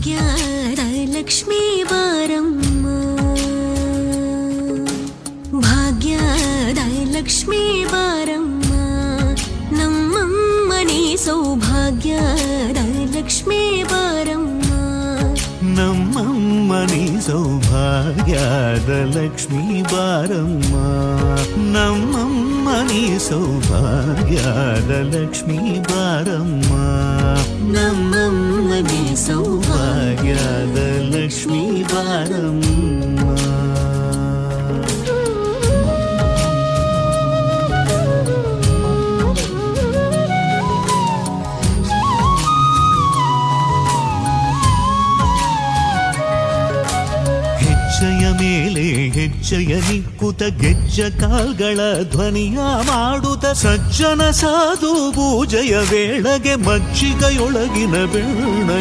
ಭಾಗ್ಯದ ಲಕ್ಷ್ಮೀ ಬಾರಮ್ಮ, ಭಾಗ್ಯದ ಲಕ್ಷ್ಮೀ ಬಾರಮ್ಮ, ನಮ್ಮಮ್ಮನಿ ಸೌಭಾಗ್ಯದ ಲಕ್ಷ್ಮೀ ಬಾರಮ್ಮ, ನಮ್ಮಮ್ಮನಿ ಸೌಭಾಗ್ಯದ ಲಕ್ಷ್ಮೀ ಬಾರಮ್ಮ, ನಮ್ಮಮ್ಮನಿ ಸೌಭಾಗ್ಯದ ಲಕ್ಷ್ಮೀ ಬಾರಮ್ಮ, ನಮ್ಮಮ್ಮನಿ ಸೌಭಾಗ್ಯದ ಲಕ್ಷ್ಮೀ ಬಾರಮ್ಮ. ಹೆಜ್ಜೆಯ ಮೇಲೆ ಹೆಜ್ಜೆಯ ನಿಕ್ಕುತ ಗೆಜ್ಜ ಕಾಲ್ಗಳ ಧ್ವನಿಯ ಮಾಡುತ್ತ ಸಜ್ಜನ ಸಾಧು ಪೂಜೆಯ ವೇಳೆಗೆ ಮಜ್ಜಿಗೆಯೊಳಗಿನ ಬೆಣ್ಣ